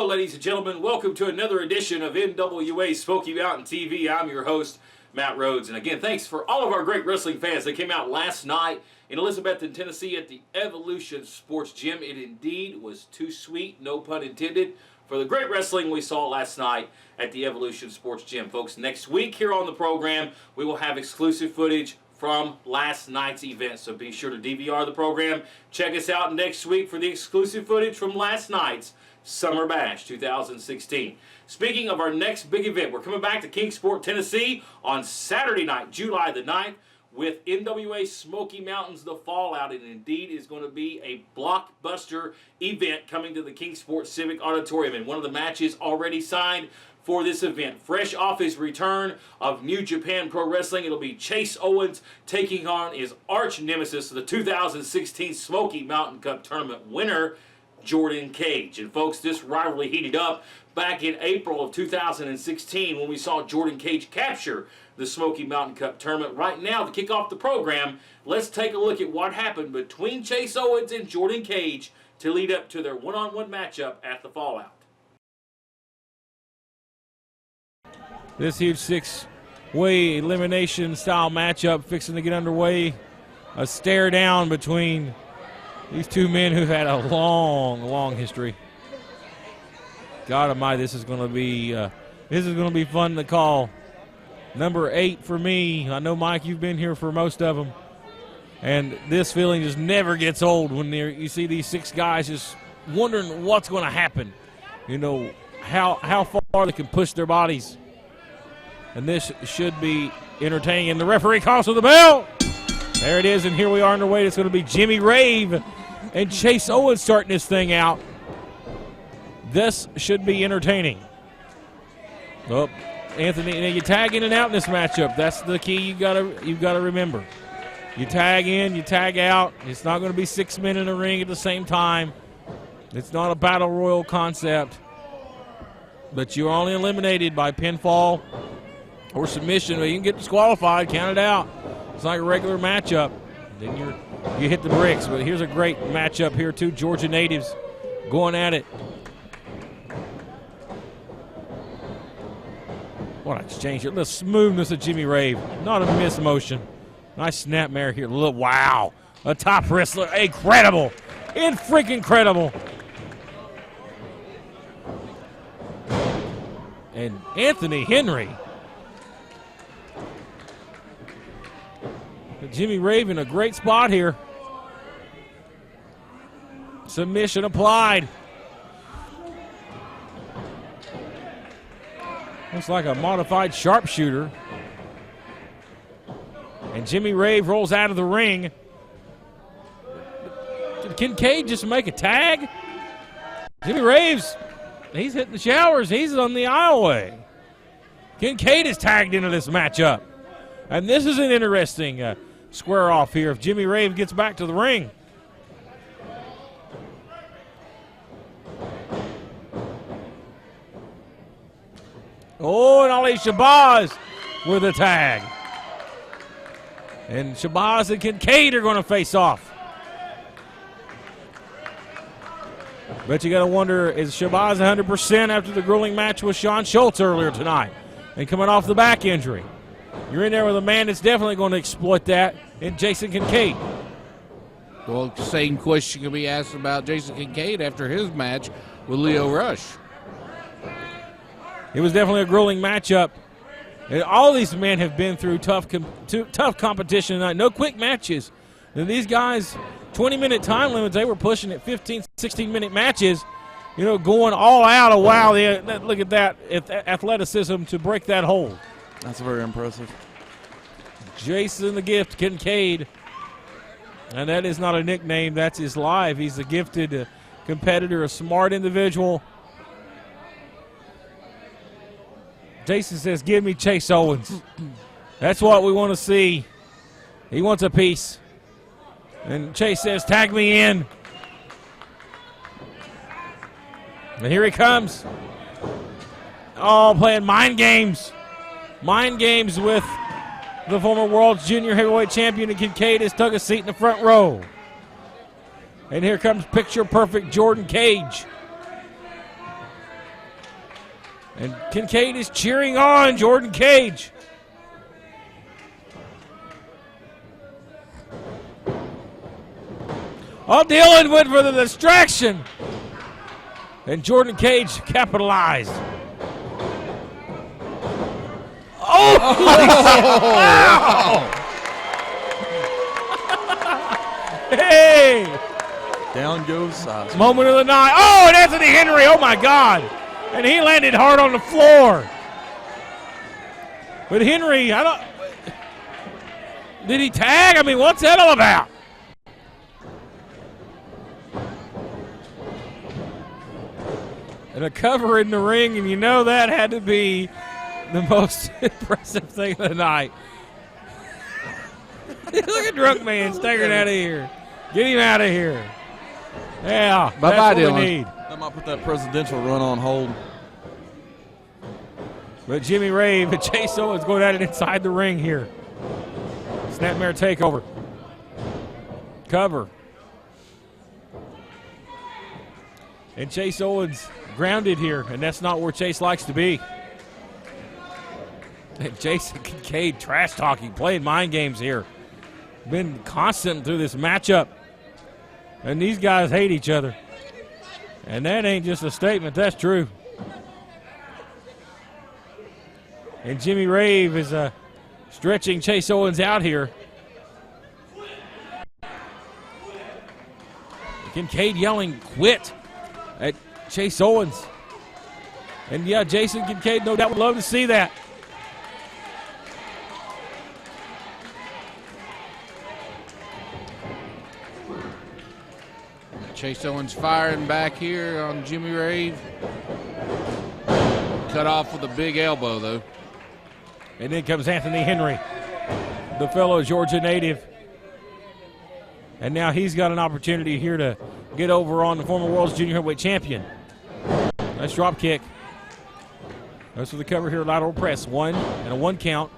ladies and gentlemen. Welcome to another edition of NWA Smoky Mountain TV. I'm your host, Matt Rhodes. And again, thanks for all of our great wrestling fans that came out last night in Elizabethton, Tennessee at the Evolution Sports Gym. It indeed was too sweet, no pun intended, for the great wrestling we saw last night at the Evolution Sports Gym. Folks, next week here on the program, we will have exclusive footage from last night's event. So be sure to DVR the program. Check us out next week for the exclusive footage from last night's Summer Bash 2016. Speaking of our next big event, we're coming back to Kingsport, Tennessee on Saturday night, July the 9th, with NWA Smoky Mountains The Fallout. And indeed is going to be a blockbuster event coming to the Kingsport Civic Auditorium. And one of the matches already signed for this event. Fresh off his return of New Japan Pro Wrestling, it'll be Chase Owens taking on his arch nemesis, the 2016 Smoky Mountain Cup Tournament winner, Jordan Cage. And folks, this rivalry heated up back in April of 2016 when we saw Jordan Cage capture the Smoky Mountain Cup Tournament. Right now, to kick off the program, let's take a look at what happened between Chase Owens and Jordan Cage to lead up to their one-on-one matchup at the Fallout. This huge six-way elimination style matchup fixing to get underway. A stare down between these two men who've had a long history. God almighty, this is going to be fun to call. Number 8 for me. I know, Mike, you've been here for most of them, and this feeling just never gets old when you see these 6 guys just wondering what's going to happen. You know, how far they can push their bodies. And this should be entertaining. And the referee calls for the bell. There it is, and here we are underway. It's going to be Jimmy Rave and Chase Owens starting this thing out. This should be entertaining. Oh, Anthony, you tag in and out in this matchup. That's the key you've got to remember. You tag in, you tag out. It's not going to be 6 men in a ring at the same time. It's not a battle royal concept. But you're only eliminated by pinfall or submission. You can get disqualified, count it out. It's like a regular matchup. Then you hit the bricks. But here's a great matchup here, two Georgia natives going at it. What an exchange here. The smoothness of Jimmy Rave. Not a miss motion. Nice snapmare here. Look, wow. A top wrestler. Incredible. Incredible. And Anthony Henry. Jimmy Rave in a great spot here. Submission applied. Looks like a modified sharpshooter. And Jimmy Rave rolls out of the ring. Did Kincaid just make a tag? Jimmy Rave's, he's hitting the showers. He's on the aisleway. Kincaid is tagged into this matchup. And this is an interesting square off here if Jimmy Rave gets back to the ring. Oh, and Ali Shabazz with a tag. And Shabazz and Kincaid are going to face off. But you got to wonder, is Shabazz 100% after the grueling match with Sean Schultz earlier tonight and coming off the back injury? You're in there with a man that's definitely going to exploit that in Jason Kincaid. Well, same question can be asked about Jason Kincaid after his match with Leo Rush. It was definitely a grueling matchup. And all these men have been through tough competition tonight. No quick matches. And these guys, 20-minute time limits, they were pushing at 15, 16-minute matches, you know, going all out. Oh, wow, look at that athleticism to break that hold. That's very impressive. Jason the Gift Kincaid. And that is not a nickname. That's his life. He's a gifted competitor, a smart individual. Jason says, give me Chase Owens. That's what we want to see. He wants a piece. And Chase says, tag me in. And here he comes. Oh, playing mind games. Mind games with the former World Junior Heavyweight Champion, and Kincaid has took a seat in the front row. And here comes picture-perfect Jordan Cage. And Kincaid is cheering on Jordan Cage. Oh, Dylan went for the distraction. And Jordan Cage capitalized. Oh! Wow! Hey! Down goes Sasha. Moment of the night. Oh, and Anthony Henry. Oh, my God. And he landed hard on the floor. But Henry, I don't. Did he tag? I mean, what's that all about? And a cover in the ring, and you know that had to be the most impressive thing of the night. Look at drunk man staggering out of here. Get him out of here. Yeah, Bye-bye, that's what Dylan. we need. That might put that presidential run on hold. But Jimmy Rave and Chase Owens going at it inside the ring here. Snapmare takeover. Cover. And Chase Owens grounded here, and that's not where Chase likes to be. And Jason Kincaid trash talking, playing mind games here. Been constant through this matchup. And these guys hate each other. And that ain't just a statement, that's true. And Jimmy Rave is stretching Chase Owens out here. Kincaid yelling quit at Chase Owens. And yeah, Jason Kincaid no doubt would love to see that. Chase Owens firing back here on Jimmy Rave. Cut off with a big elbow, though. And then comes Anthony Henry, the fellow Georgia native. And now he's got an opportunity here to get over on the former World's Junior Heavyweight Champion. Nice drop kick. Goes for the cover here, lateral press. 1 and a 1 count.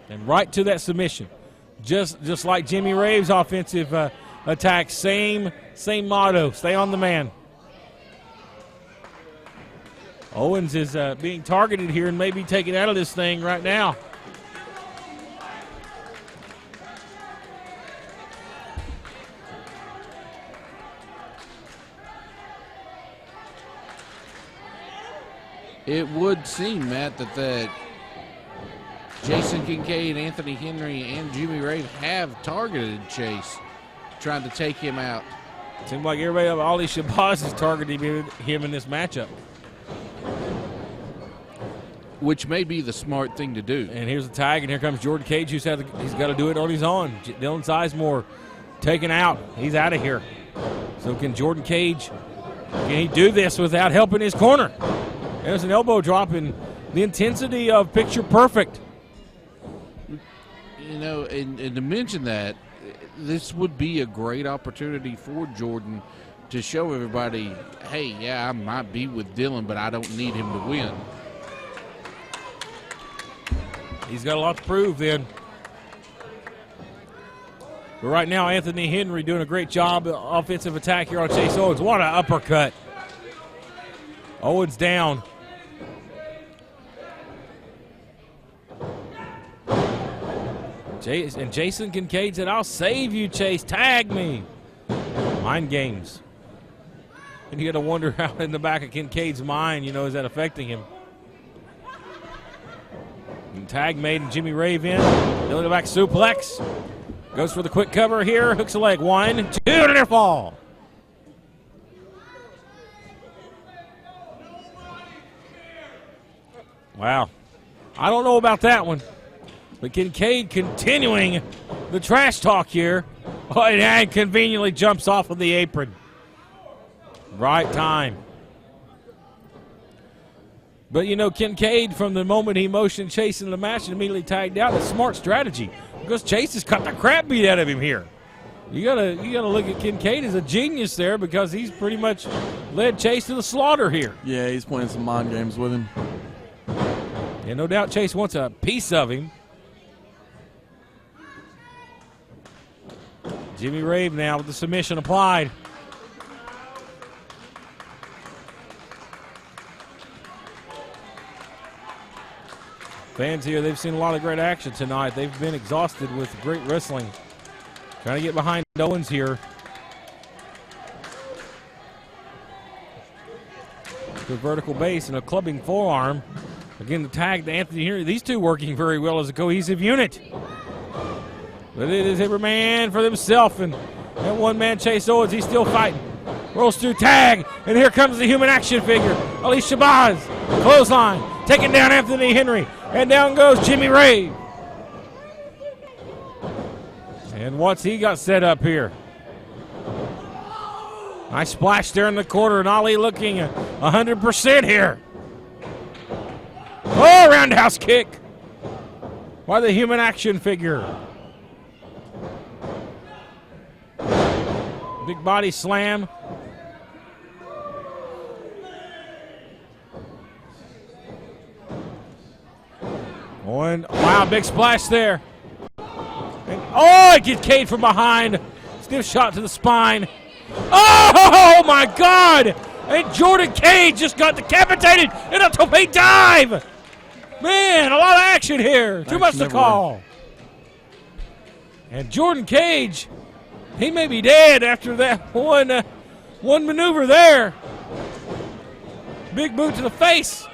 And right to that submission. Just like Jimmy Rave's offensive attack. Same motto. Stay on the man. Owens is being targeted here and may be taken out of this thing right now. It would seem, Matt, that Jason Kincaid, Anthony Henry, and Jimmy Rave have targeted Chase, trying to take him out. Seems like everybody, Ali Shabazz is targeting him in this matchup. Which may be the smart thing to do. And here's the tag, and here comes Jordan Cage, he's got to do it on his own. Dylan Sizemore taken out. He's out of here. So can Jordan Cage, can he do this without helping his corner? There's an elbow drop in the intensity of picture perfect. You know, and to mention that, this would be a great opportunity for Jordan to show everybody, hey, yeah, I might be with Dylan, but I don't need him to win. He's got a lot to prove then. But right now, Anthony Henry doing a great job offensive attack here on Chase Owens. What an uppercut. Owens down. And Jason Kincaid said, I'll save you, Chase. Tag me. Mind games. And you got to wonder how in the back of Kincaid's mind, you know, is that affecting him? And tag made and Jimmy Rave in. Billy the back suplex. Goes for the quick cover here. Hooks a leg. 1, 2, and a fall. Wow. I don't know about that one. But Kincaid continuing the trash talk here. Oh, and conveniently jumps off of the apron. Right time. But, you know, Kincaid, from the moment he motioned Chase in the match and immediately tagged out, a smart strategy. Because Chase has cut the crap beat out of him here. You gotta look at Kincaid as a genius there because he's pretty much led Chase to the slaughter here. Yeah, he's playing some mind games with him. And no doubt Chase wants a piece of him. Jimmy Rave now with the submission applied. Fans here, they've seen a lot of great action tonight. They've been exhausted with great wrestling. Trying to get behind Owens here. The vertical base and a clubbing forearm. Again, the tag to Anthony Henry. These two working very well as a cohesive unit. But it is every man for themselves. And that one-man Chase Owens, he's still fighting. Rolls through tag, and here comes the human action figure. Ali Shabazz, clothesline, taking down Anthony Henry. And down goes Jimmy Rave. And what's he got set up here? Nice splash there in the corner, and Ali looking 100% here. Oh, roundhouse kick by the human action figure. Big body slam. And, wow, big splash there. And, oh, it gets Cade from behind. Stiff shot to the spine. Oh, my God. And Jordan Cade just got decapitated in a tope dive. Man, a lot of action here. Too much to call. And Jordan Cage, he may be dead after that one maneuver there. Big boot to the face.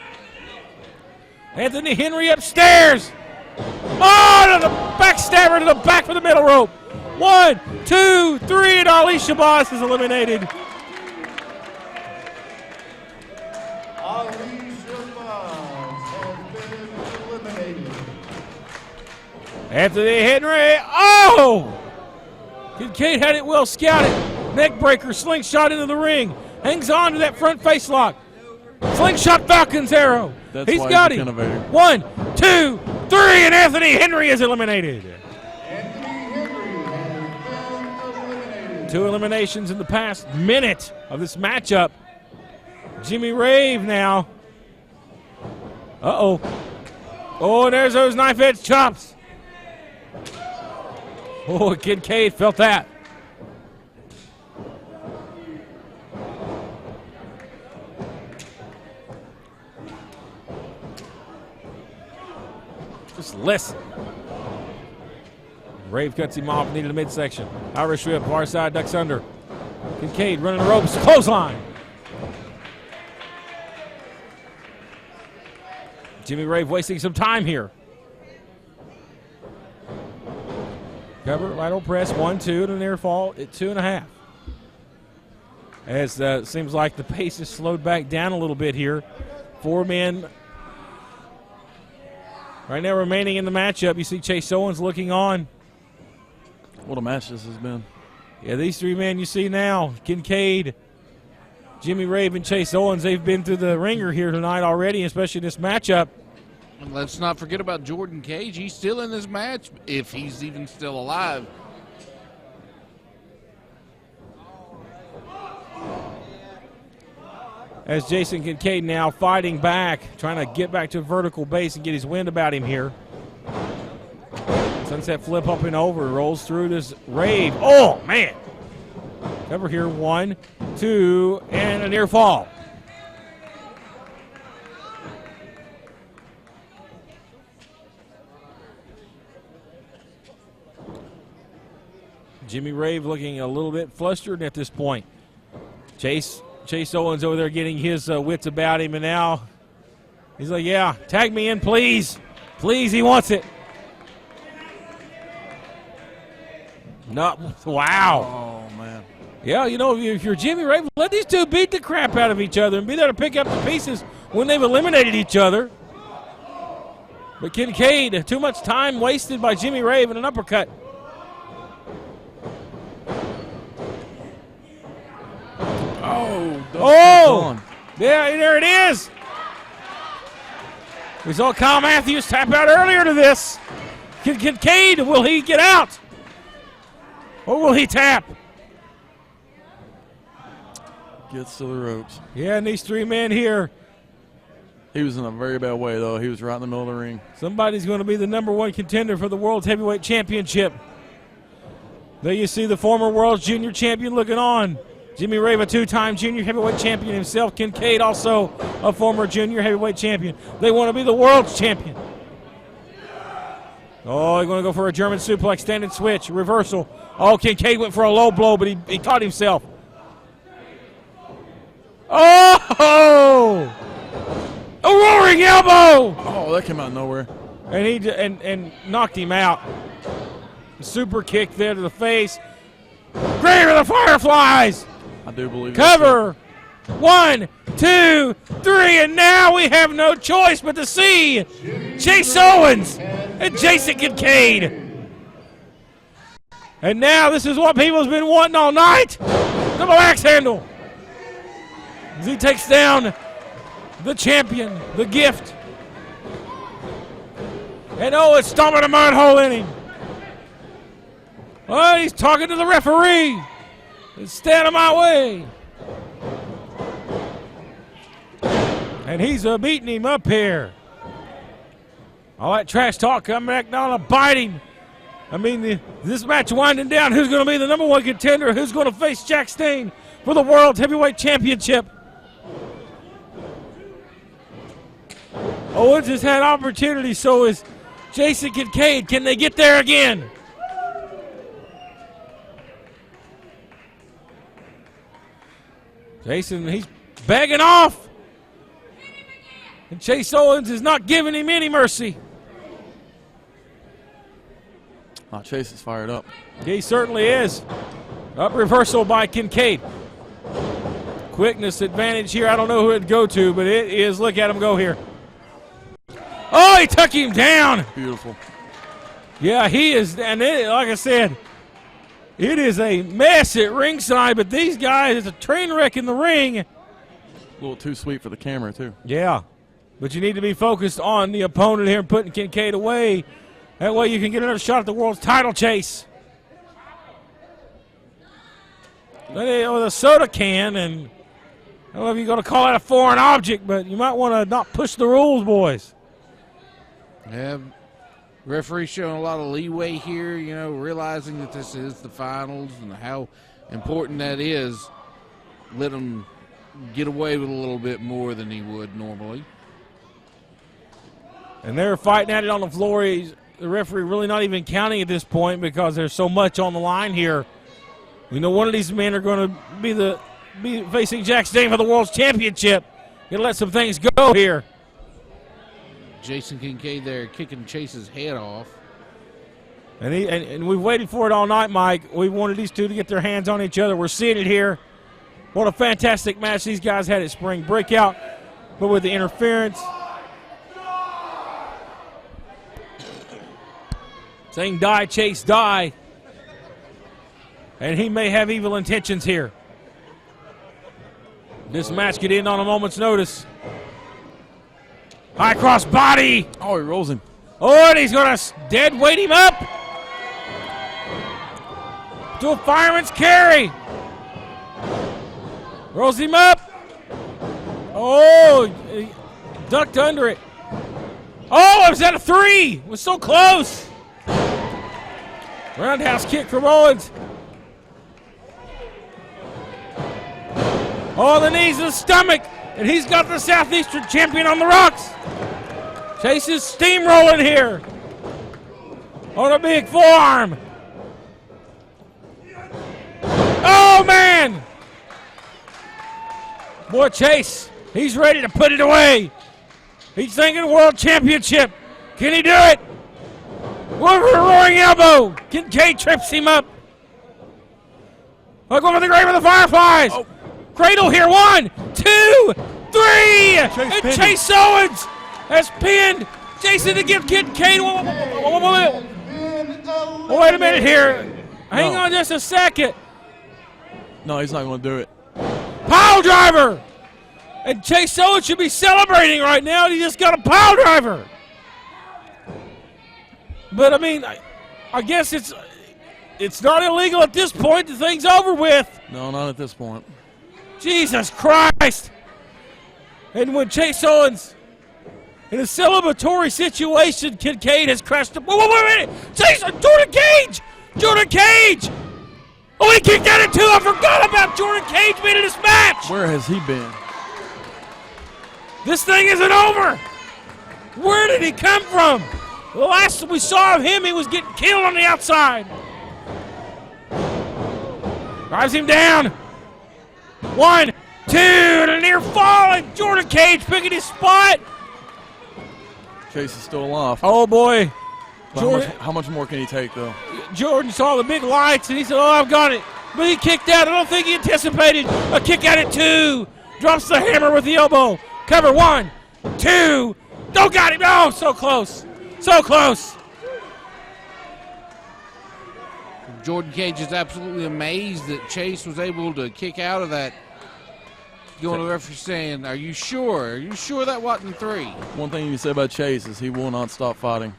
Anthony Henry upstairs. Oh, to the backstabber to the back of the middle rope. 1, 2, 3, and Ali Shabazz is eliminated. Ali Shabazz has been eliminated. Anthony Henry, oh! Kincaid had it well scouted. Neck breaker, slingshot into the ring. Hangs on to that front face lock. Slingshot Falcon's arrow. That's He's why got he's him. the innovator. 1, 2, 3, and Anthony Henry is eliminated. Anthony Henry has been eliminated. 2 eliminations in the past minute of this matchup. Jimmy Rave now. Uh-oh. Oh, and there's those knife-edge chops. Oh, Kincaid felt that. Just listen. Rave cuts him off, needed a midsection. Irish whip, far side, ducks under. Kincaid running the ropes, clothesline. Jimmy Rave wasting some time here. Cover, lateral press, 1, 2, and a near fall at 2.5. As seems like the pace is slowed back down a little bit here. 4 men right now remaining in the matchup. You see Chase Owens looking on. What a match this has been. Yeah, these 3 men you see now, Kincaid, Jimmy Rave, and Chase Owens, they've been through the ringer here tonight already, especially in this matchup. And let's not forget about Jordan Cage. He's still in this match, if he's even still alive. As Jason Kincaid now fighting back, trying to get back to a vertical base and get his wind about him here. Sunset flip up and over, rolls through this Rave. Oh, man. Cover here, 1, 2, and a near fall. Jimmy Rave looking a little bit flustered at this point. Chase Owens over there getting his wits about him, and now he's like, yeah, tag me in, please. Please, he wants it. No, wow. Oh, man. Yeah, you know, if you're Jimmy Rave, let these two beat the crap out of each other and be there to pick up the pieces when they've eliminated each other. But Kincaid, too much time wasted by Jimmy Rave and an uppercut. Oh, yeah, there it is. We saw Kyle Matthews tap out earlier to this. Kincaid, will he get out? Or will he tap? Gets to the ropes. Yeah, and these 3 men here. He was in a very bad way, though. He was right in the middle of the ring. Somebody's going to be the #1 contender for the World Heavyweight Championship. There you see the former World Junior Champion looking on. Jimmy Rave, a 2-time Junior Heavyweight Champion himself. Kincaid, also a former Junior Heavyweight Champion. They want to be the World's Champion. Oh, he's going to go for a German suplex, standing switch, reversal. Oh, Kincaid went for a low blow, but he caught himself. Oh! A roaring elbow! Oh, that came out of nowhere. And he and knocked him out. Super kick there to the face. Grave of the Fireflies! I do believe Cover! 1, 2, 3, and now we have no choice but to see Chase Owens and Jason Kincaid. And now this is what people's been wanting all night. Double axe handle. As he takes down the champion, the gift. And Owens stomping a mud hole in him. Oh, he's talking to the referee. Stand in my way. And he's beating him up here. All that trash talk coming back down to bite him. I mean, this match winding down. Who's going to be the number one contender? Who's going to face Jack Stain for the World Heavyweight Championship? Owens has had opportunity, so is Jason Kincaid. Can they get there again? Jason, he's begging off. And Chase Owens is not giving him any mercy. Oh, Chase is fired up. He certainly is. Up reversal by Kincaid. Quickness advantage here. I don't know who it'd go to, but it is. Look at him go here. Oh, he took him down. Beautiful. Yeah, he is. And like I said, it is a mess at ringside, but these guys, it's a train wreck in the ring. A little too sweet for the camera, too. Yeah, but you need to be focused on the opponent here and putting Kincaid away. That way you can get another shot at the world's title chase. With a soda can, and I don't know if you're going to call that a foreign object, but you might want to not push the rules, boys. Yeah, referee showing a lot of leeway here, you know, realizing that this is the finals and how important that is. Let him get away with a little bit more than he would normally. And they're fighting at it on the floor. The referee really not even counting at this point because there's so much on the line here. We know one of these men are going to be facing Jack Stain for the World's Championship. Gonna let some things go here. Jason Kincaid there kicking Chase's head off. And we've waited for it all night, Mike. We wanted these two to get their hands on each other. We're seeing it here. What a fantastic match these guys had at Spring Breakout, but with the interference. Saying die, Chase, die. And he may have evil intentions here. This match could end on a moment's notice. High cross body. Oh, he rolls him. Oh, and he's going to dead weight him up. To a fireman's carry. Rolls him up. Oh, he ducked under it. Oh, it was at a 3. It was so close. Roundhouse kick from Owens. Oh, the knees to the stomach. And he's got the Southeastern champion on the rocks. Chase is steamrolling here. On a big forearm. Oh, man. Boy, Chase, he's ready to put it away. He's thinking world championship. Can he do it? One for a roaring elbow. Kincaid trips him up. Look over the grave of the Fireflies. Oh. Cradle here. 1, 2, 3. And Chase Owens has pinned Jason to give Kincaid. Oh, wait a minute here. Hang on just a second. No, he's not going to do it. Pile driver. And Chase Owens should be celebrating right now. He just got a pile driver. But, I mean, I guess it's not illegal at this point. The thing's over with. No, not at this point. Jesus Christ. And when Chase Owens, in a celebratory situation, Kincaid has crashed. Wait a minute. Jordan Cage. Jordan Cage. Oh, he kicked out at 2. I forgot about Jordan Cage being in this match. Where has he been? This thing isn't over. Where did he come from? The last we saw of him, he was getting killed on the outside. Drives him down. 1, 2, and a near fall, and Jordan Cage picking his spot. Chase is still alive. Oh, boy. But how much more can he take, though? Jordan saw the big lights, and he said, oh, I've got it. But he kicked out. I don't think he anticipated a kick out at 2. Drops the hammer with the elbow. Cover 1, 2. Don't got him. Oh, so close. So close. Jordan Cage is absolutely amazed that Chase was able to kick out of that. Going to the referee saying, are you sure? Are you sure that wasn't 3? One thing you can say about Chase is he will not stop fighting.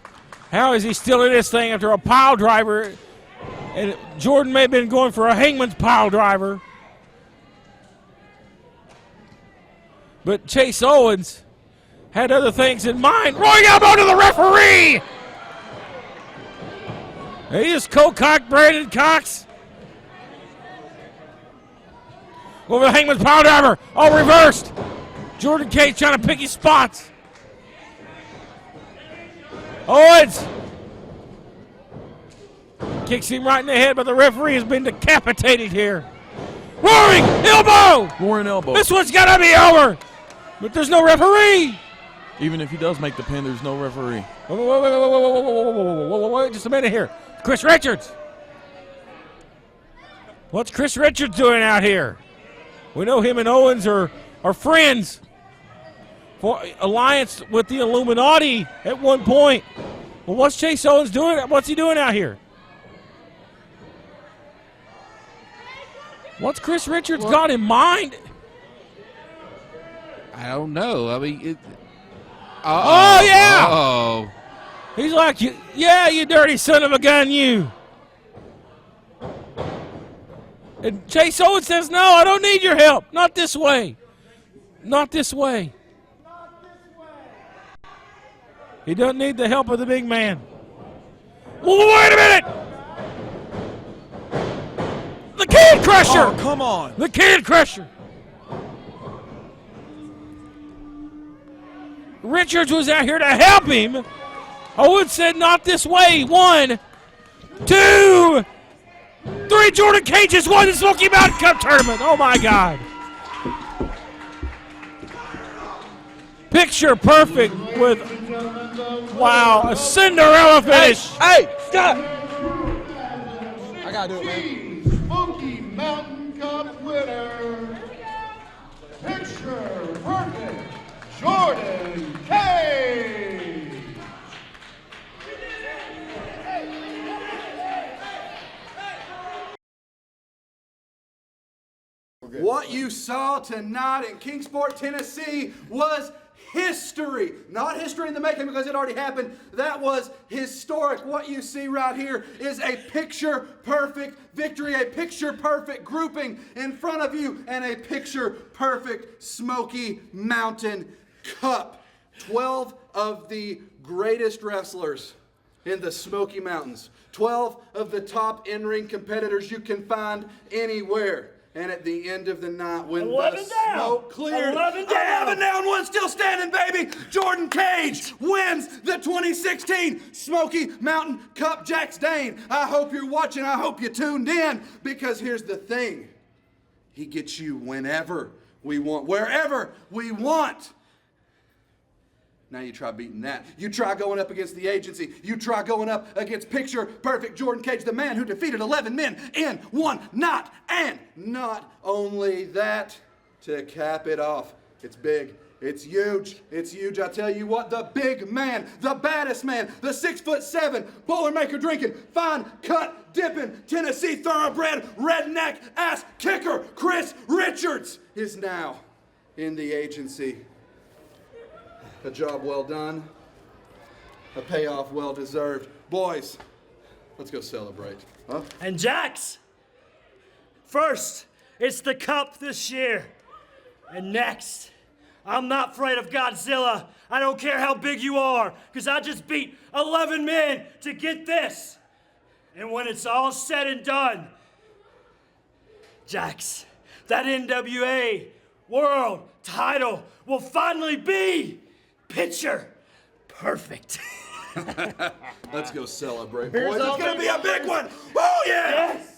How is he still in this thing after a pile driver? And Jordan may have been going for a hangman's pile driver. But Chase Owens had other things in mind. Rolling elbow to the referee! He just co-cocked Brandon Cox. Over the hangman's pile driver. All reversed. Jordan Cage trying to pick his spots. Owens kicks him right in the head, but the referee has been decapitated here. Roaring elbow! Roaring elbow. This one's got to be over. But there's no referee. Even if he does make the pin, there's no referee. Wait, just a minute here. Chris Richards. What's Chris Richards doing out here? We know him and Owens are friends. For alliance with the Illuminati at one point. Well, what's Chase Owens doing? What's he doing out here? What's Chris Richards got in mind? I don't know. I mean, Oh, yeah. Oh. He's like, yeah, you dirty son of a gun, you. And Chase Owens says, no, I don't need your help. Not this way. Not this way. He doesn't need the help of the big man. Well, wait a minute. The Can Crusher. Oh, come on. The Can Crusher. Richards was out here to help him. Owens said, not this way. 1, 2, 3. Jordan Cage has won the Smoky Mountain Cup tournament. Oh, my God. Picture perfect with, wow, a Cinderella finish. Hey, stop. I got to do it, man. Smoky Mountain Cup winner, picture perfect, Jordan Cage. What you saw tonight in Kingsport, Tennessee was history. Not history in the making because it already happened. That was historic. What you see right here is a picture-perfect victory, a picture-perfect grouping in front of you, and a picture-perfect Smoky Mountain Cup. 12 of the greatest wrestlers in the Smoky Mountains. 12 of the top in-ring competitors you can find anywhere. And at the end of the night, when the smoke cleared, 11 down, 1 still standing, baby. Jordan Cage wins the 2016 Smoky Mountain Cup. Jax Dane, I hope you're watching. I hope you tuned in, because here's the thing. He gets you whenever we want, wherever we want. Now you try beating that. You try going up against the agency. You try going up against picture-perfect Jordan Cage, the man who defeated 11 men in one night. And not only that, to cap it off, it's big. It's huge. It's huge. I tell you what, the big man, the baddest man, the 6'7", Boilermaker drinking, fine cut, dipping, Tennessee thoroughbred, redneck ass kicker, Chris Richards, is now in the agency. A job well done, a payoff well deserved. Boys, let's go celebrate. Huh? And Jax, first, it's the cup this year. And next, I'm not afraid of Godzilla. I don't care how big you are, because I just beat 11 men to get this. And when it's all said and done, Jax, that NWA World title will finally be picture perfect. Let's go celebrate, Here's boys. It's all going to the be a big one. Oh, yeah. Yes!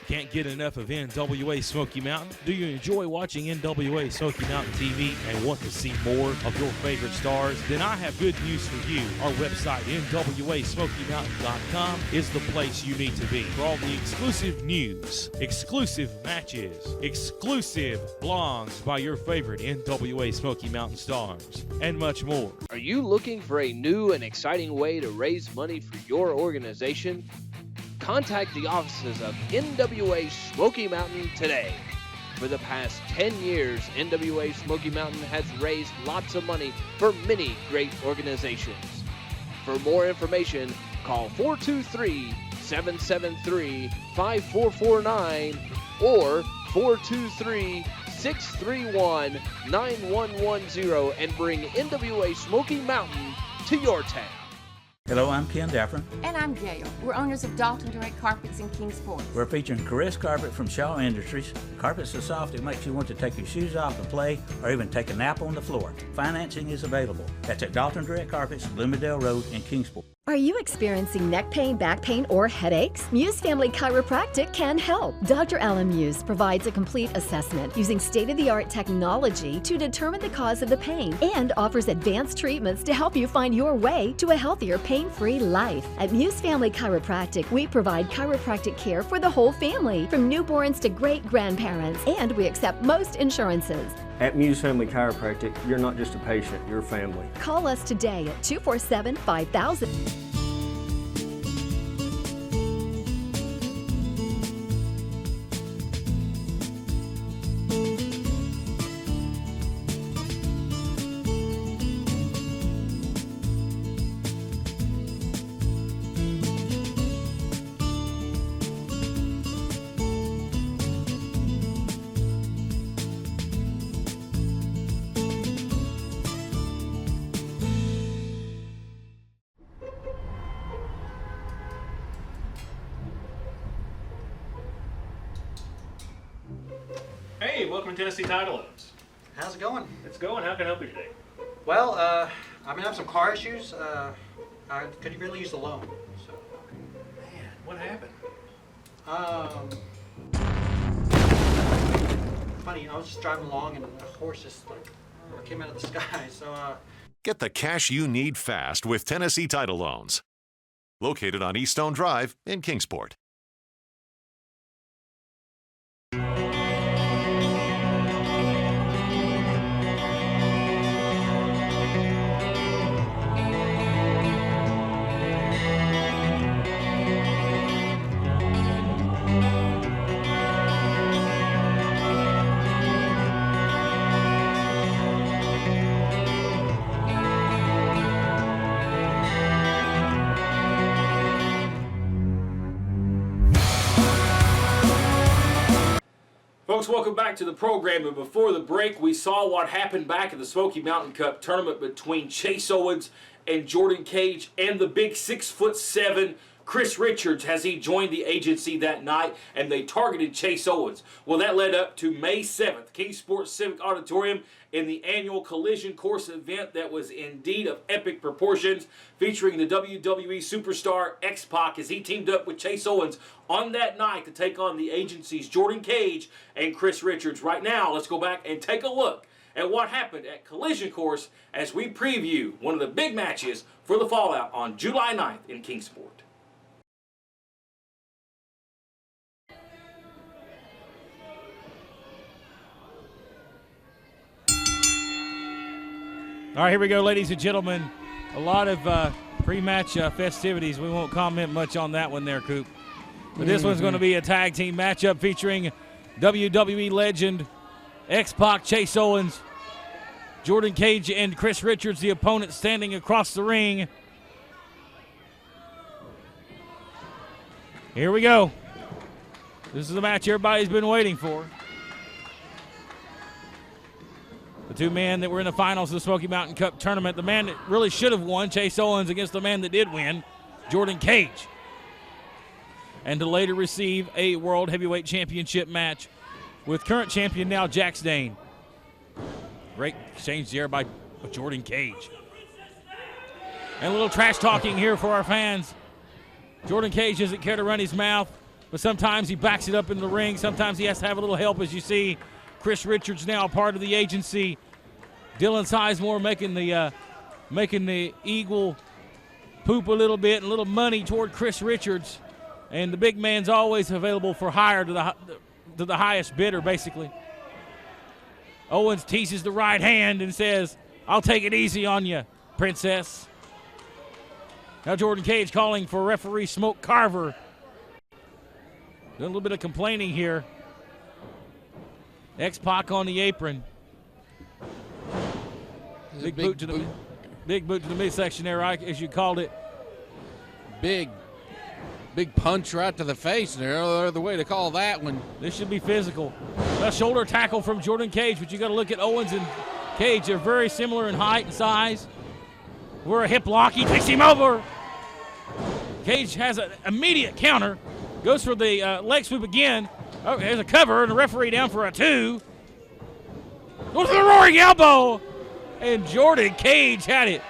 Can't get enough of NWA Smoky Mountain? Do you enjoy watching NWA Smoky Mountain TV and want to see more of your favorite stars? Then I have good news for you. Our website, NWASmokyMountain.com, is the place you need to be for all the exclusive news, exclusive matches, exclusive blogs by your favorite NWA Smoky Mountain stars, and much more. Are you looking for a new and exciting way to raise money for your organization? Contact the offices of NWA Smoky Mountain today. For the past 10 years, NWA Smoky Mountain has raised lots of money for many great organizations. For more information, call 423-773-5449 or 423-631-9110 and bring NWA Smoky Mountain to your town. Hello, I'm Ken Daffron. And I'm Gail. We're owners of Dalton Direct Carpets in Kingsport. We're featuring Caress Carpet from Shaw Industries. Carpet's so soft it makes you want to take your shoes off and play or even take a nap on the floor. Financing is available. That's at Dalton Direct Carpets, Bloomingdale Road in Kingsport. Are you experiencing neck pain, back pain, or headaches? Muse Family Chiropractic can help. Dr. Alan Muse provides a complete assessment using state-of-the-art technology to determine the cause of the pain and offers advanced treatments to help you find your way to a healthier, pain-free life. At Muse Family Chiropractic, we provide chiropractic care for the whole family, from newborns to great-grandparents, and we accept most insurances. At Muse Family Chiropractic, you're not just a patient, you're family. Call us today at 247-5000. Hey, welcome to Tennessee Title Owners. How's it going? It's going. How can I help you today? Well, I've been having some car issues. I could really use the loan. So. Man, what happened? Funny, I was just driving along and a horse just came out of the sky. So. Get the cash you need fast with Tennessee Title Loans. Located on East Stone Drive in Kingsport. Folks, welcome back to the program. And before the break, we saw what happened back in the Smoky Mountain Cup tournament between Chase Owens and Jordan Cage and the big 6'7" Chris Richards as he joined the agency that night, and they targeted Chase Owens. Well, that led up to May 7th, Kingsport Civic Auditorium, in the annual collision course event that was indeed of epic proportions, featuring the WWE superstar X-Pac as he teamed up with Chase Owens on that night to take on the agency's Jordan Cage and Chris Richards. Right now, let's go back and take a look at what happened at Collision Course as we preview one of the big matches for the Fallout on July 9th in Kingsport. All right, here we go, ladies and gentlemen. A lot of pre-match festivities. We won't comment much on that one there, Coop. But this one's going to be a tag team matchup featuring WWE legend X-Pac, Chase Owens, Jordan Cage, and Chris Richards, the opponent standing across the ring. Here we go. This is the match everybody's been waiting for. The two men that were in the finals of the Smoky Mountain Cup tournament. The man that really should have won, Chase Owens, against the man that did win, Jordan Cage. And to later receive a World Heavyweight Championship match with current champion now Jax Dane. Great exchange there by Jordan Cage. And a little trash talking here for our fans. Jordan Cage doesn't care to run his mouth, but sometimes he backs it up in the ring. Sometimes he has to have a little help, as you see. Chris Richards now part of the agency. Dylan Sizemore making the Eagle poop a little bit and a little money toward Chris Richards. And the big man's always available for hire to the highest bidder, basically. Owens teases the right hand and says, "I'll take it easy on you, princess." Now Jordan Cage calling for referee Smoke Carver. Doing a little bit of complaining here. X-Pac on the apron. Big boot to the midsection there, as you called it. Big punch right to the face. No other way to call that one. This should be physical. A shoulder tackle from Jordan Cage, but you got to look at Owens and Cage. They're very similar in height and size. We're a hip lock. He takes him over. Cage has an immediate counter. Goes for the leg sweep again. Oh, there's a cover, and the referee down for a 2. Goes to the roaring elbow. And Jordan Cage had it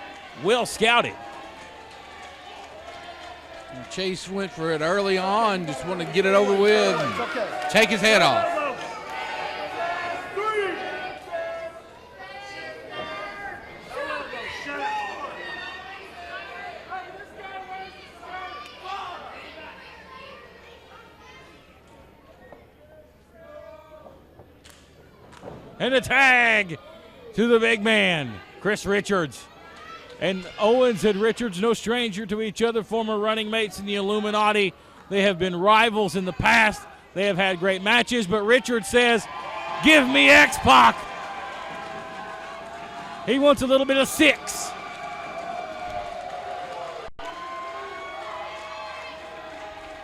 well scouted. And Chase went for it early on. Just wanted to get it over with and take his head off. And a tag to the big man, Chris Richards. And Owens and Richards, no stranger to each other, former running mates in the Illuminati. They have been rivals in the past. They have had great matches, but Richards says, "Give me X-Pac." He wants a little bit of 6.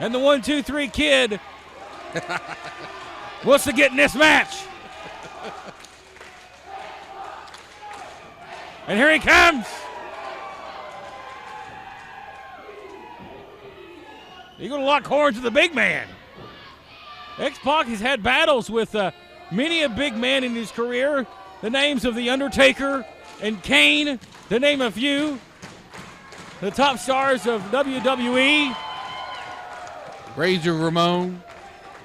And the 1-2-3 kid wants to get in this match. And here he comes. You're going to lock horns with the big man. X-Pac has had battles with many a big man in his career. The names of The Undertaker and Kane, to name a few. The top stars of WWE. Razor Ramon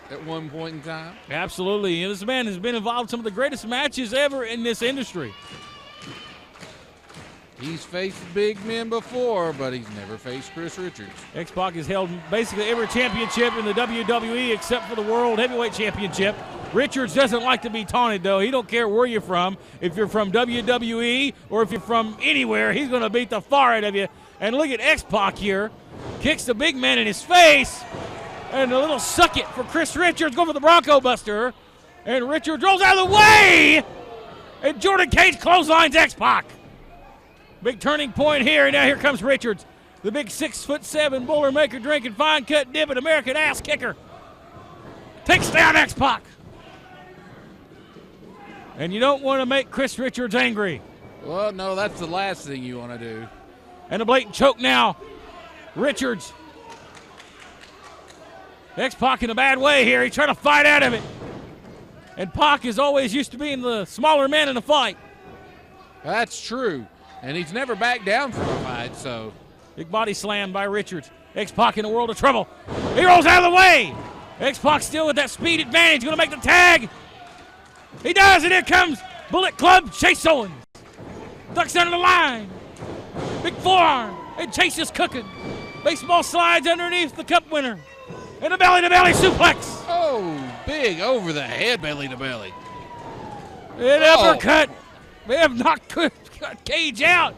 at one point in time. Absolutely. And this man has been involved in some of the greatest matches ever in this industry. He's faced big men before, but he's never faced Chris Richards. X-Pac has held basically every championship in the WWE except for the World Heavyweight Championship. Richards doesn't like to be taunted, though. He don't care where you're from. If you're from WWE or if you're from anywhere, he's going to beat the far out of you. And look at X-Pac here. Kicks the big man in his face. And a little suck it for Chris Richards. Go for the Bronco Buster. And Richards rolls out of the way. And Jordan Cage clotheslines X-Pac. Big turning point here, and now here comes Richards. The big 6'7" Boilermaker drinking, fine cut dipping American ass kicker. Takes down X-Pac. And you don't want to make Chris Richards angry. Well, no, that's the last thing you want to do. And a blatant choke now. Richards. X-Pac in a bad way here. He's trying to fight out of it. And Pac is always used to being the smaller man in a fight. That's true. And he's never backed down from a fight, so. Big body slam by Richards. X-Pac in a world of trouble. He rolls out of the way. X-Pac still with that speed advantage. Going to make the tag. He does, and here comes Bullet Club Chase Owens. Ducks under the line. Big forearm. And Chase is cooking. Baseball slides underneath the cup winner. And a belly-to-belly suplex. Oh, big over the head belly-to-belly. An uppercut. They have knocked Cage out.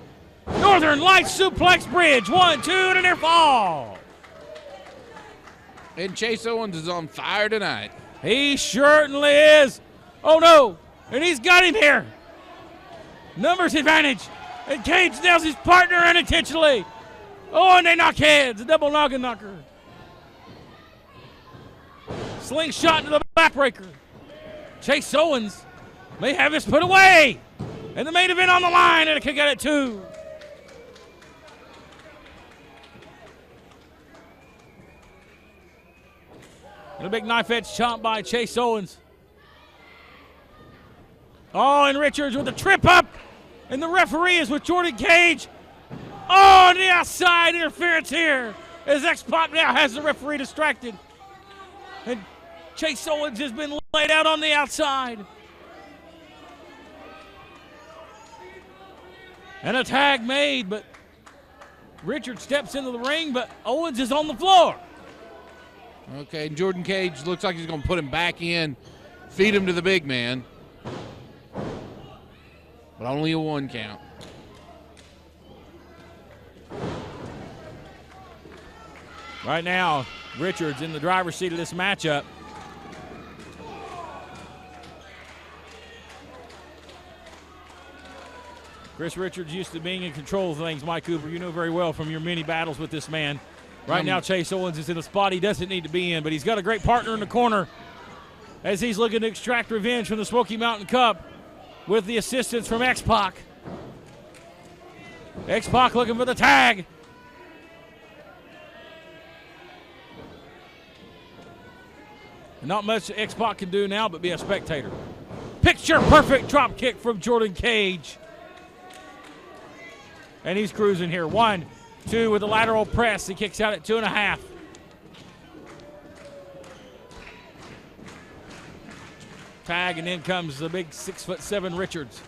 Northern Lights suplex bridge. 1, 2, and a near fall. And Chase Owens is on fire tonight. He certainly is. Oh, no. And he's got him here. Numbers advantage. And Cage nails his partner unintentionally. Oh, and they knock heads. A double noggin knocker. Slingshot into the backbreaker. Chase Owens may have this put away. And the main event on the line, and a kick out at 2. And a big knife edge chomp by Chase Owens. Oh, and Richards with the trip up. And the referee is with Jordan Cage. Oh, on the outside, interference here as X-Pac now has the referee distracted. And Chase Owens has been laid out on the outside. And a tag made, but Richard steps into the ring, but Owens is on the floor. Okay, and Jordan Cage looks like he's going to put him back in, feed him to the big man. But only a 1 count. Right now, Richards in the driver's seat of this matchup. Chris Richards used to being in control of things, Mike Cooper. You know very well from your many battles with this man. Right now, Chase Owens is in a spot he doesn't need to be in, but he's got a great partner in the corner as he's looking to extract revenge from the Smoky Mountain Cup with the assistance from X-Pac. X-Pac looking for the tag. Not much X-Pac can do now but be a spectator. Picture perfect drop kick from Jordan Cage. And he's cruising here. 1, 2 with a lateral press. He kicks out at 2.5. Tag, and in comes the big 6'7" Richards.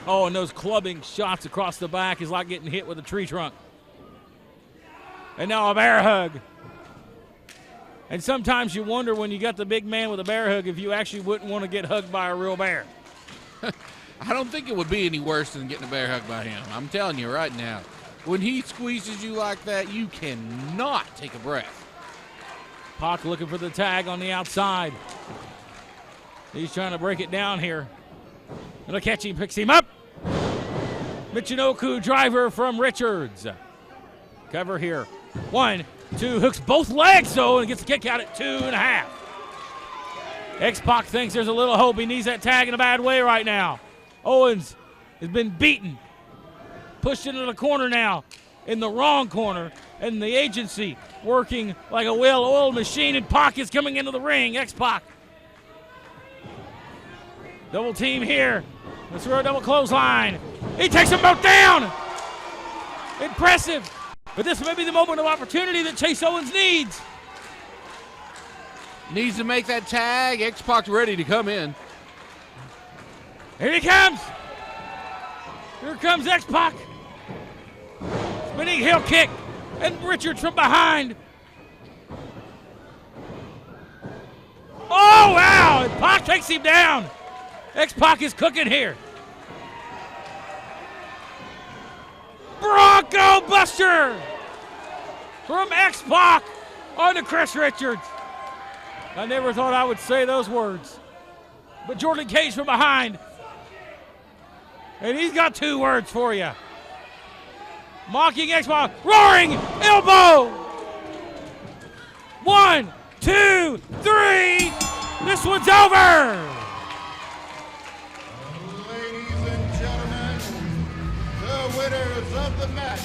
Oh, and those clubbing shots across the back is like getting hit with a tree trunk. And now a bear hug. And sometimes you wonder when you got the big man with a bear hug if you actually wouldn't want to get hugged by a real bear. I don't think it would be any worse than getting a bear hug by him. I'm telling you right now. When he squeezes you like that, you cannot take a breath. Pac looking for the tag on the outside. He's trying to break it down here. And a catch, he picks him up. Michinoku driver from Richards. Cover here. 1, 2, hooks both legs though and gets a kick out at 2.5. X-Pac thinks there's a little hope. He needs that tag in a bad way right now. Owens has been beaten. Pushed into the corner now. In the wrong corner. And the agency working like a well-oiled machine. And Pac is coming into the ring. X-Pac. Double team here. Let's throw a double clothesline. He takes them both down. Impressive. But this may be the moment of opportunity that Chase Owens needs. Needs to make that tag. X-Pac's ready to come in. Here he comes. Here comes X-Pac. Spinning heel kick. And Richards from behind. Oh, wow. And Pac takes him down. X-Pac is cooking here. Bronco Buster from X-Pac on to Chris Richards. I never thought I would say those words. But Jordan Cage from behind. And he's got 2 words for you. Mocking X-Pac. Roaring elbow. 1, 2, 3. This one's over. The winners of the match,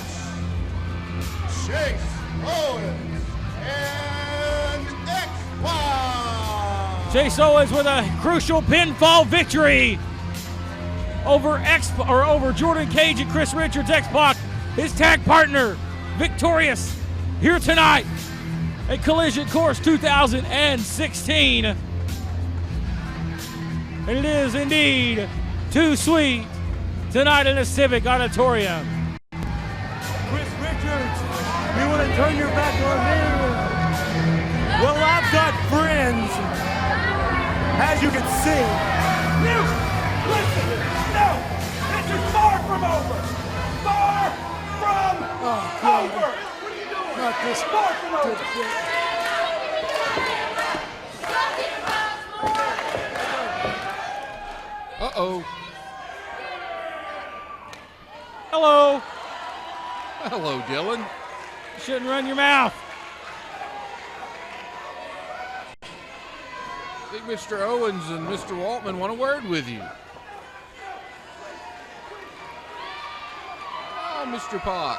Chase Owens and X-Pac. Chase Owens with a crucial pinfall victory over Jordan Cage and Chris Richards. X-Pac, his tag partner, victorious here tonight at Collision Course 2016. And it is indeed too sweet tonight in the Civic Auditorium. Chris Richards, you want to turn your back on me? Well, I've got friends, as you can see. You, listen, no, this is far from over. Far from over. What are you doing? Not this Far from over. Uh-oh. Hello. Hello, Dylan. You shouldn't run your mouth. I think Mr. Owens and Mr. Waltman want a word with you. Oh, Mr. Pac.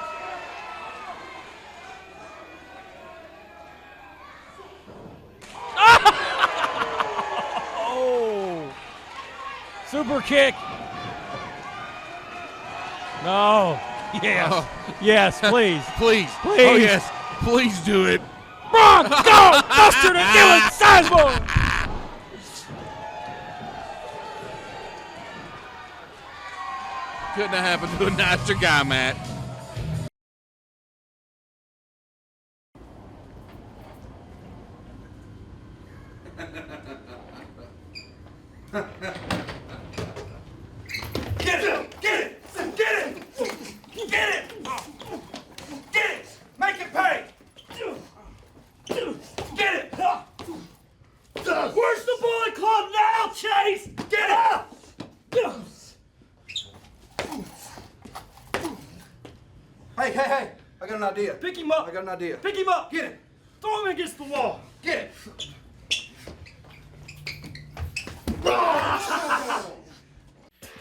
Oh! Super kick. No. Yes. Yes, please. Please. Please. Oh, yes. Please do it. Bronco Buster to Dylan Sizemore. Couldn't have happened to a nicer guy, Matt. Get it! Get it! Get it! Get it! Get it! Make it pay! Get it! Where's the Bullet Club now, Chase? Get it! Hey, hey, hey! I got an idea. Pick him up. I got an idea. Pick him up. Get it! Throw him against the wall. Get it!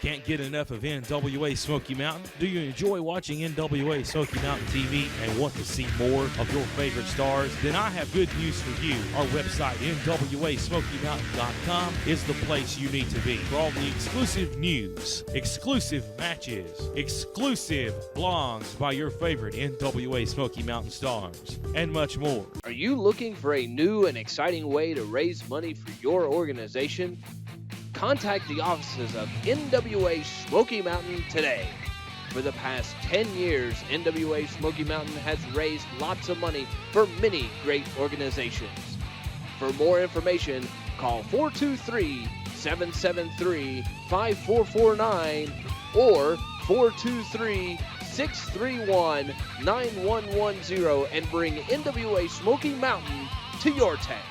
Can't get enough of NWA Smoky Mountain? Do you enjoy watching NWA Smoky Mountain TV and want to see more of your favorite stars? Then I have good news for you. Our website, NWASmokyMountain.com, is the place you need to be for all the exclusive news, exclusive matches, exclusive blogs by your favorite NWA Smoky Mountain stars, and much more. Are you looking for a new and exciting way to raise money for your organization? Contact the offices of NWA Smoky Mountain today. For the past 10 years, NWA Smoky Mountain has raised lots of money for many great organizations. For more information, call 423-773-5449 or 423-631-9110 and bring NWA Smoky Mountain to your town.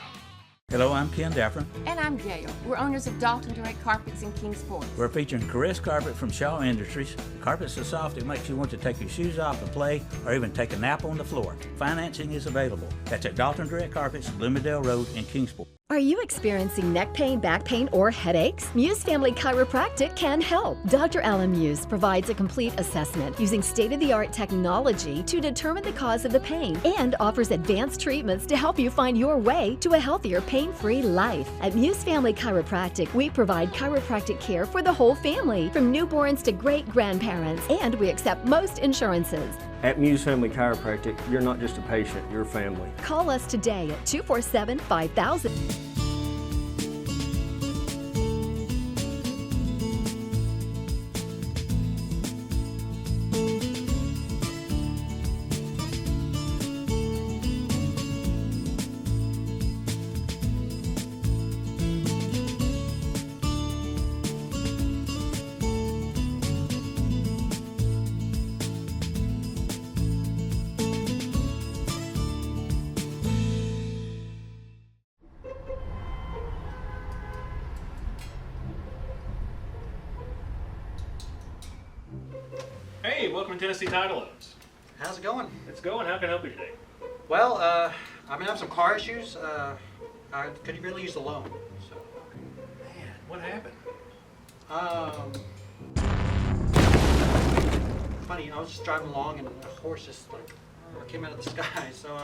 Hello, I'm Ken Daffron. And I'm Gail. We're owners of Dalton Direct Carpets in Kingsport. We're featuring Caress Carpet from Shaw Industries. Carpet's so soft it makes you want to take your shoes off and play or even take a nap on the floor. Financing is available. That's at Dalton Direct Carpets, Bloomingdale Road in Kingsport. Are you experiencing neck pain, back pain, or headaches? Muse Family Chiropractic can help. Dr. Alan Muse provides a complete assessment using state-of-the-art technology to determine the cause of the pain and offers advanced treatments to help you find your way to a healthier, pain-free life. At Muse Family Chiropractic, we provide chiropractic care for the whole family, from newborns to great-grandparents, and we accept most insurances. At Muse Family Chiropractic, you're not just a patient, you're family. Call us today at 247-5000. Hey, welcome to Tennessee Title Owners. How's it going? It's going. How can I help you today? Well, I'm gonna have some car issues. I could really use the loan. So. Man, what happened? Funny, I was just driving along and a horse just came out of the sky. So.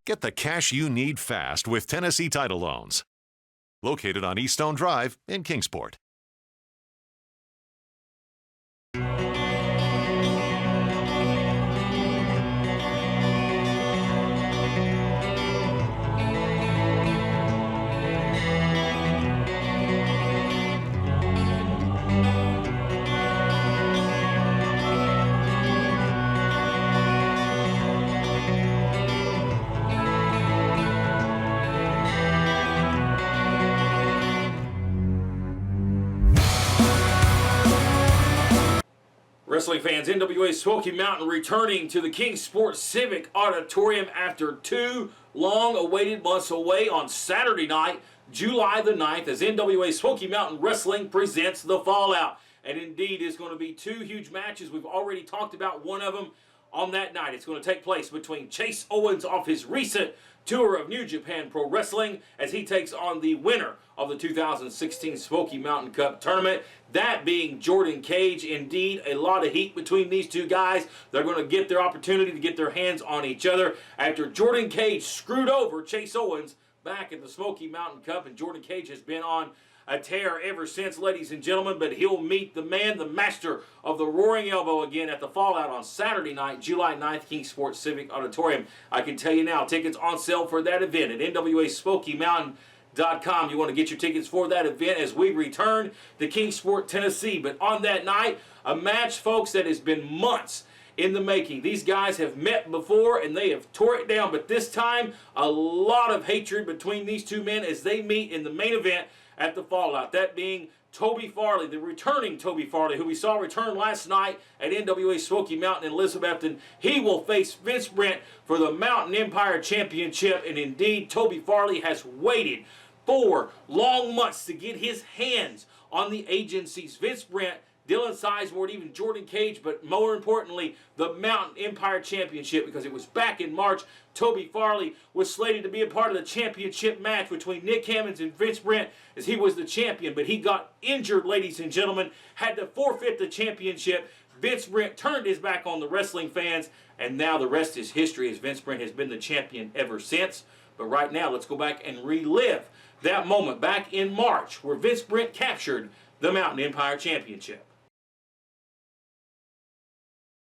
Get the cash you need fast with Tennessee Title Loans. Located on East Stone Drive in Kingsport. Wrestling fans, NWA Smoky Mountain returning to the Kingsport Civic Auditorium after 2 long-awaited months away on Saturday night, July the 9th, as NWA Smoky Mountain Wrestling presents The Fallout. And indeed, it's going to be 2 huge matches. We've already talked about one of them on that night. It's going to take place between Chase Owens off his recent tour of New Japan Pro Wrestling as he takes on the winner of the 2016 Smoky Mountain Cup tournament, that being Jordan Cage. Indeed, a lot of heat between these two guys. They're going to get their opportunity to get their hands on each other after Jordan Cage screwed over Chase Owens back at the Smoky Mountain Cup, and Jordan Cage has been on a tear ever since, ladies and gentlemen, but he'll meet the man, the master of the Roaring Elbow again at the Fallout on Saturday night, July 9th, Kingsport Civic Auditorium. I can tell you now, tickets on sale for that event at NWA Smoky Mountain.com. You want to get your tickets for that event as we return to Kingsport, Tennessee. But on that night, a match, folks, that has been months in the making. These guys have met before and they have tore it down, but this time a lot of hatred between these two men as they meet in the main event at the Fallout. That being Toby Farley, the returning Toby Farley, who we saw return last night at NWA Smoky Mountain in Elizabethton. He will face Vince Brent for the Mountain Empire Championship, and indeed Toby Farley has waited 4 long months to get his hands on the agencies. Vince Brent, Dylan Sizemore, even Jordan Cage, but more importantly, the Mountain Empire Championship, because it was back in March. Toby Farley was slated to be a part of the championship match between Nick Hammonds and Vince Brent as he was the champion, but he got injured, ladies and gentlemen, had to forfeit the championship. Vince Brent turned his back on the wrestling fans, and now the rest is history as Vince Brent has been the champion ever since. But right now, let's go back and relive that moment back in March where Vince Brent captured the Mountain Empire Championship.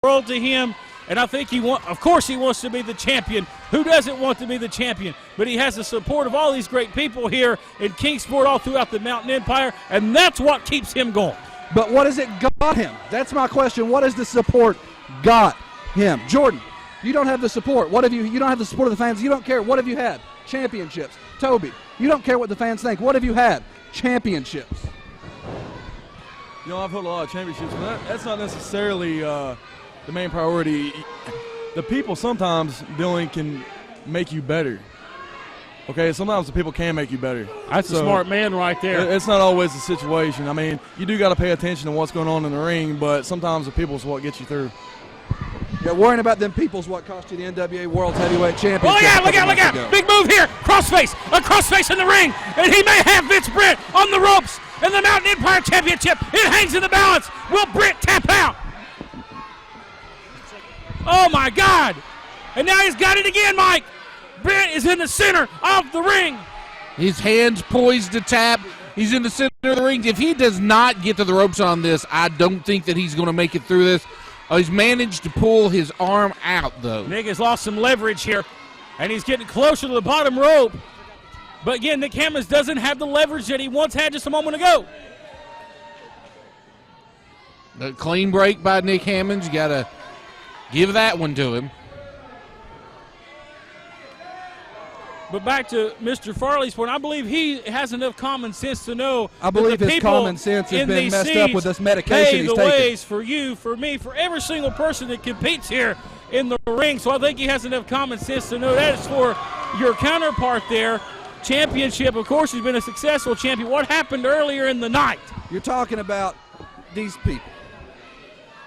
World to him, and I think of course he wants to be the champion. Who doesn't want to be the champion? But he has the support of all these great people here in Kingsport all throughout the Mountain Empire, and that's what keeps him going. But what has it got him? That's my question. What has the support got him? Jordan, you don't have the support. What have you don't have the support of the fans. You don't care. What have you had? Championships. Toby, you don't care what the fans think. What have you had? Championships. You know, I've held a lot of championships, but that's not necessarily the main priority. The people sometimes, Dylan, can make you better. Okay, sometimes the people can make you better. That's a smart man right there. It's not always the situation. I mean, you do got to pay attention to what's going on in the ring, but sometimes the people's what gets you through. Yeah, worrying about them people's what cost you the NWA World Heavyweight Championship. Oh, yeah, look out. Big move here. Crossface. A crossface in the ring. And he may have Vince Brent on the ropes in the Mountain Empire Championship. It hangs in the balance. Will Brent tap out? Oh, my God. And now he's got it again, Mike. Brent is in the center of the ring. His hands poised to tap. He's in the center of the ring. If he does not get to the ropes on this, I don't think that he's going to make it through this. He's managed to pull his arm out, though. Nick has lost some leverage here, and he's getting closer to the bottom rope. But again, Nick Hammonds doesn't have the leverage that he once had just a moment ago. A clean break by Nick Hammonds. You got to give that one to him. But back to Mr. Farley's point, I believe he has enough common sense to know. I believe his common sense has been messed up with this medication he's taking. Pay the ways for you, for me, for every single person that competes here in the ring. So I think he has enough common sense to know that is for your counterpart there. Championship, of course, he's been a successful champion. What happened earlier in the night? You're talking about these people.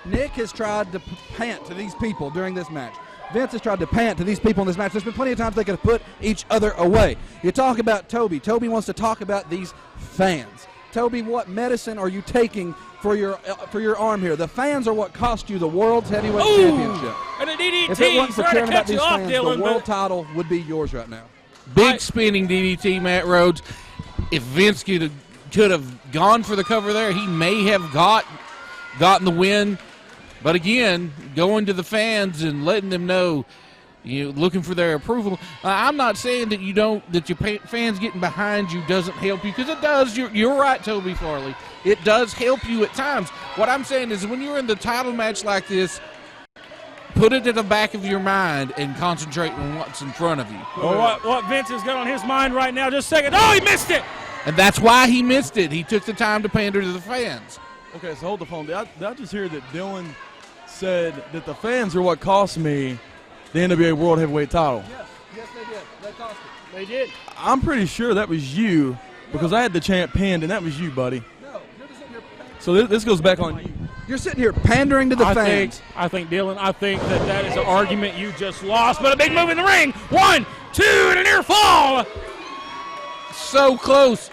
Nick has tried to pant to these people during this match. Vince has tried to pant to these people in this match. There's been plenty of times they could have put each other away. You talk about Toby. Toby wants to talk about these fans. Toby, what medicine are you taking for your arm here? The fans are what cost you the World's Heavyweight Championship. And a DDT. If it wasn't for caring about these fans, Dylan, the world title would be yours right now. Big spinning DDT, Matt Rhodes. If Vince could have gone for the cover there, he may have gotten the win. But again, going to the fans and letting them know, looking for their approval. I'm not saying that that your fans getting behind you doesn't help you, because it does. You're right, Toby Farley. It does help you at times. What I'm saying is, when you're in the title match like this, put it at the back of your mind and concentrate on what's in front of you. Well, what Vince has got on his mind right now, just a second. Oh, he missed it! And that's why he missed it. He took the time to pander to the fans. Okay, so hold the phone. Did I just hear that Dylan said that the fans are what cost me the NWA World Heavyweight title? Yes, they did. They cost it. They did. I'm pretty sure that was you, because I had the champ pinned, and that was you, buddy. No, you're just sitting here. So this goes back on you. You're sitting here pandering to the fans. I think, Dylan, that is an argument you just lost, but a big move in the ring. 1, 2, and a near fall. So close.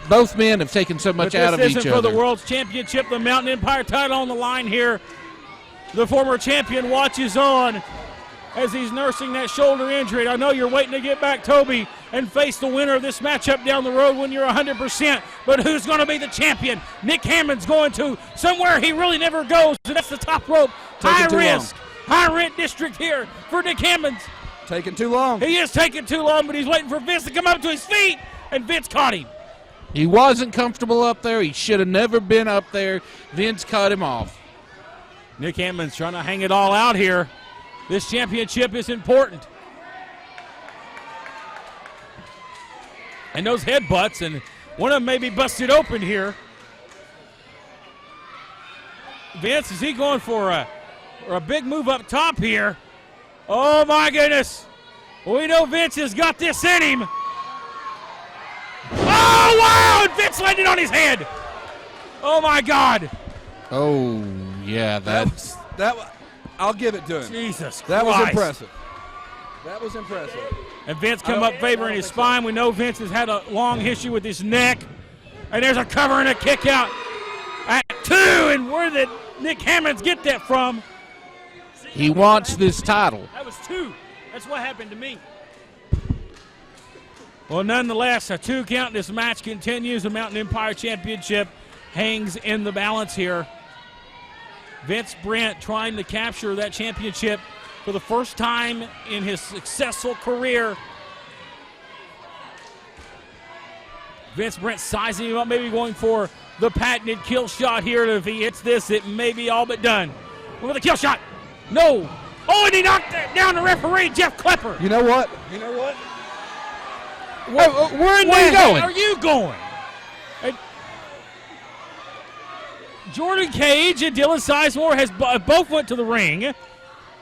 Both men have taken so much out of each other. This isn't for the World's Championship, the Mountain Empire title on the line here. The former champion watches on as he's nursing that shoulder injury. I know you're waiting to get back, Toby, and face the winner of this matchup down the road when you're 100%. But who's going to be the champion? Nick Hammond's going to somewhere he really never goes, and that's the top rope. High risk, high rent district here for Nick Hammond. Taking too long. He is taking too long, but he's waiting for Vince to come up to his feet, and Vince caught him. He wasn't comfortable up there. He should have never been up there. Vince cut him off. Nick Hammond's trying to hang it all out here. This championship is important. And those headbutts, and one of them may be busted open here. Vince, is he going for a big move up top here? Oh, my goodness. We know Vince has got this in him. Oh, wow! And Vince landed on his head. Oh, my God. Oh, yeah, I'll give it to him. Jesus That Christ. was impressive. That was impressive. And Vince come up favoring his spine. We know Vince has had a long history with his neck. And there's a cover and a kick out at 2. And where did Nick Hammonds get that from? He wants this title. That was 2. That's what happened to me. Well, nonetheless, a 2 count. This match continues. The Mountain Empire Championship hangs in the balance here. Vince Brent trying to capture that championship for the first time in his successful career. Vince Brent sizing him up, maybe going for the patented kill shot here. If he hits this, it may be all but done. With a kill shot. No. Oh, and he knocked down the referee, Jeff Klepper. You know what? Where are you going? Jordan Cage and Dylan Sizemore has both went to the ring.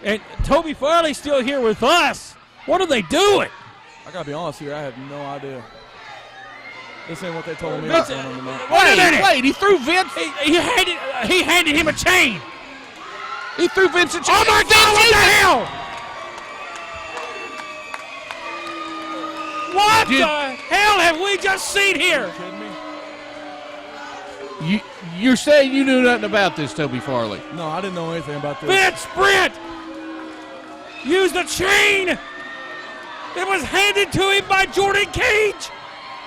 And Toby Farley's still here with us. What are they doing? I got to be honest here, I have no idea. This ain't what they told me. Wait a minute. Wait, he threw Vince. He handed him a chain. He threw Vince a chain. Oh, my God, what the hell? What the hell have we just seen here? You're saying you knew nothing about this, Toby Farley? No, I didn't know anything about this. Vince Brent used a chain that was handed to him by Jordan Cage,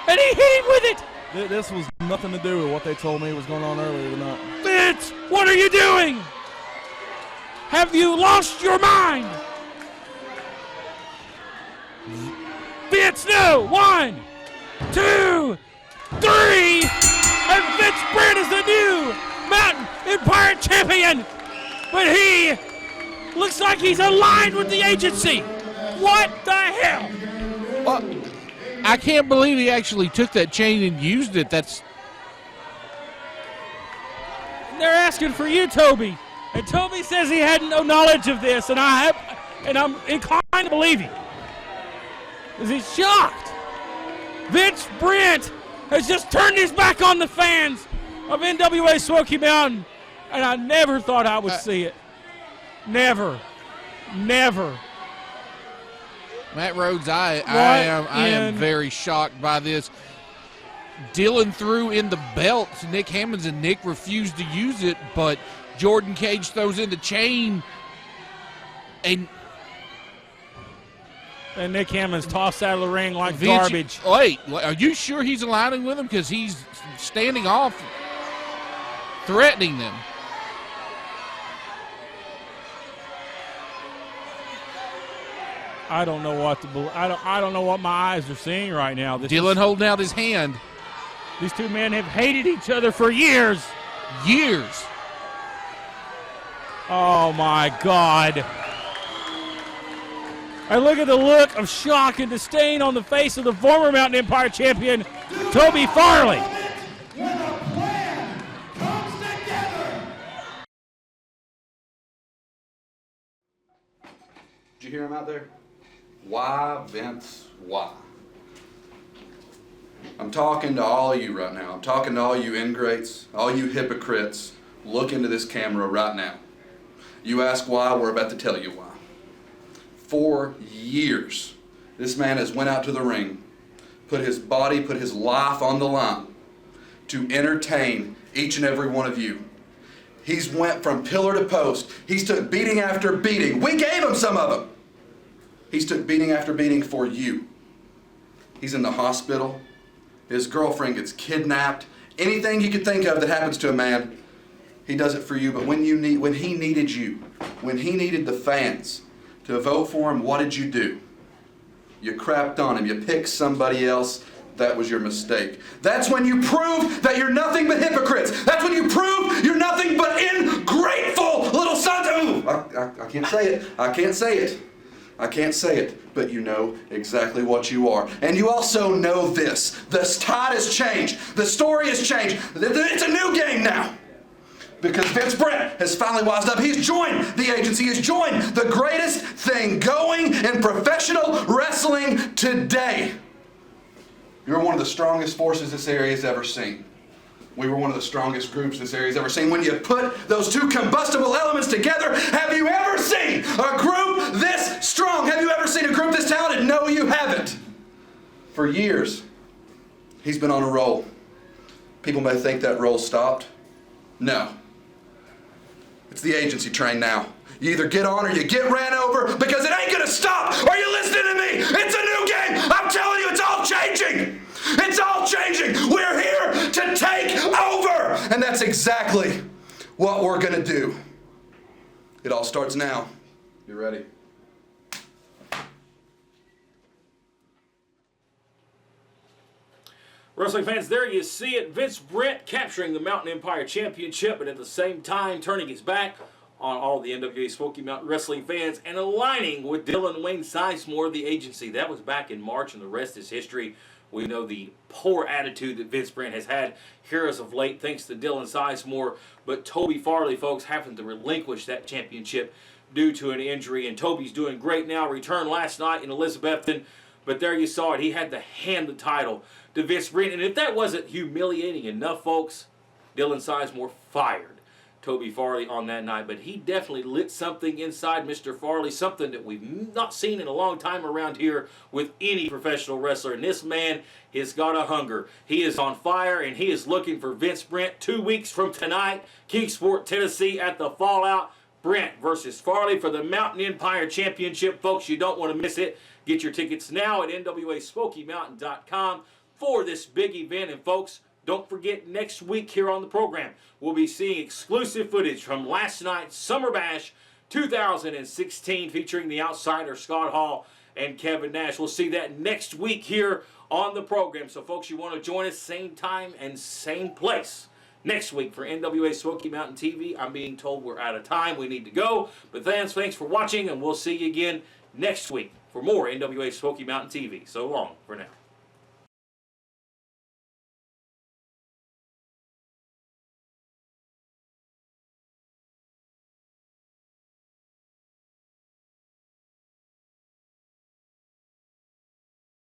and he hit him with it. This was nothing to do with what they told me was going on earlier tonight. Vince, what are you doing? Have you lost your mind? Vince, no. 1, 2, 3. And Vince Brent is the new Mountain Empire champion. But he looks like he's aligned with the agency. What the hell? I can't believe he actually took that chain and used it. They're asking for you, Toby. And Toby says he had no knowledge of this, and I'm inclined to believe him. Because he's shocked. Vince Brent has just turned his back on the fans of NWA Smoky Mountain, and I never thought I would see it. Never. Matt Rhodes, I am very shocked by this. Dylan threw in the belt. Nick Hammonds and Nick refused to use it, but Jordan Cage throws in the chain, and Nick Hammonds tossed out of the ring like garbage. Wait, are you sure he's aligning with them? Because he's standing off, threatening them. I don't know what to believe. I don't know what my eyes are seeing right now. Dylan holding out his hand. These two men have hated each other for years. Oh, my God. And look at the look of shock and disdain on the face of the former Mountain Empire champion, Toby Farley. Did you hear him out there? Why, Vince, why? I'm talking to all of you right now. I'm talking to all you ingrates, all you hypocrites. Look into this camera right now. You ask why, we're about to tell you why. 4 years, this man has went out to the ring, put his body, put his life on the line to entertain each and every one of you. He's went from pillar to post. He's took beating after beating. We gave him some of them. He's took beating after beating for you. He's in the hospital. His girlfriend gets kidnapped. Anything you could think of that happens to a man, he does it for you. But when he needed you, when he needed the fans to vote for him, what did you do? You crapped on him. You picked somebody else. That was your mistake. That's when you prove that you're nothing but hypocrites. That's when you prove you're nothing but ingrateful little sons. Ooh, I can't say it. I can't say it. I can't say it. But you know exactly what you are. And you also know this. The tide has changed. The story has changed. It's a new game now. Because Vince Brent has finally wised up. He's joined the agency. He's joined the greatest thing going in professional wrestling today. You're one of the strongest forces this area's ever seen. We were one of the strongest groups this area's ever seen. When you put those two combustible elements together, have you ever seen a group this strong? Have you ever seen a group this talented? No, you haven't. For years, he's been on a roll. People may think that roll stopped. No. It's the agency train now. You either get on or you get ran over because it ain't gonna stop. Are you listening to me? It's a new game. I'm telling you, it's all changing. It's all changing. We're here to take over. And that's exactly what we're gonna do. It all starts now. You ready? Wrestling fans, there you see it. Vince Brent capturing the Mountain Empire Championship, but at the same time turning his back on all the NWA Smoky Mountain Wrestling fans and aligning with Dylan Wayne Sizemore, the agency. That was back in March, and the rest is history. We know the poor attitude that Vince Brent has had here as of late, thanks to Dylan Sizemore. But Toby Farley, folks, having to relinquish that championship due to an injury. And Toby's doing great now. Returned last night in Elizabethton. But there you saw it. He had to hand the title to Vince Brent. And if that wasn't humiliating enough, folks, Dylan Sizemore fired Toby Farley on that night. But he definitely lit something inside Mr. Farley, something that we've not seen in a long time around here with any professional wrestler. And this man has got a hunger. He is on fire, and he is looking for Vince Brent 2 weeks from tonight, Kingsport, Tennessee, at the Fallout. Brent versus Farley for the Mountain Empire Championship. Folks, you don't want to miss it. Get your tickets now at NWASmokyMountain.com for this big event. And folks, don't forget, next week here on the program, we'll be seeing exclusive footage from last night's Summer Bash 2016 featuring the Outsider, Scott Hall, and Kevin Nash. We'll see that next week here on the program. So folks, you want to join us same time and same place next week for NWA Smoky Mountain TV. I'm being told we're out of time. We need to go. But thanks for watching, and we'll see you again next week for more NWA Smoky Mountain TV. So long for now.